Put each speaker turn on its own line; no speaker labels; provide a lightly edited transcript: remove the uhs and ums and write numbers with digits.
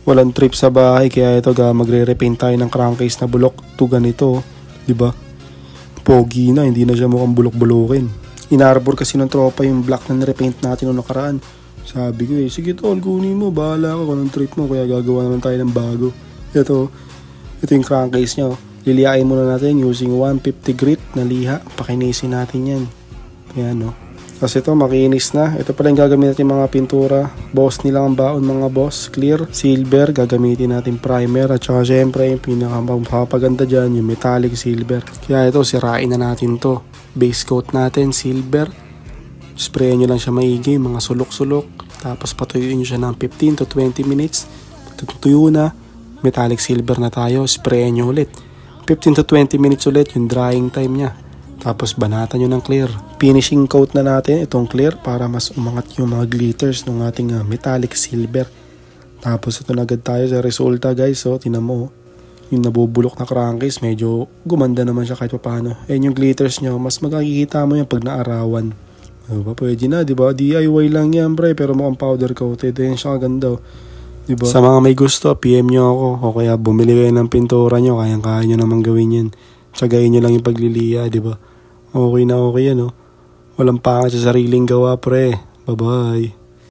Walang trip sa bahay kaya ito magre-repaint tayo ng crankcase na bulok to ganito, 'di ba? Pogi na, hindi na siya mukhang bulok-bulokin. Inarbor kasi ng tropa yung black na nirepaint natin noong nakaraan. Sabi ko sige tol, kunin mo, bahala ka kung anong trip mo, kaya gagawa naman tayo ng bago. Ito yung crankcase niya. Lilihain muna natin using 150 grit na liha. Pakinisin natin yan. Ayan, no? Kasi ito makinis na. Ito pala yung gagamitin natin mga pintura. Boss nilang ang baon mga boss. Clear, silver. Gagamitin natin primer. At saka syempre yung pinakamapaganda dyan yung metallic silver. Kaya ito sirain na natin to. Base coat natin silver. Sprayan nyo lang siya maigi. Mga sulok-sulok. Tapos patuyuin nyo siya ng 15 to 20 minutes. Tutuyo na. Metallic silver na tayo. Sprayan nyo ulit. 15 to 20 minutes ulit yung drying time niya. Tapos banatan nyo ng clear. Finishing coat na natin itong clear para mas umangat yung mga glitters ng ating metallic silver. Tapos ito na agad tayo sa resulta guys. So tinan mo, yung nabubulok na crankcase medyo gumanda naman siya kahit paano. And yung glitters nyo, mas makikita mo yan pag naarawan. Diba? Pwede na, diba? DIY lang yan pre, pero mukhang powder coated. Ayan siya kaganda. Diba? Sa mga may gusto, PM nyo ako. O kaya bumili kayo ng pintura nyo, kayang-kaya nyo naman gawin yan. Tsagayin nyo lang yung pagliliya, diba? Okay na okay yan, no? Walang pangit sa sariling gawa, pre. Bye-bye.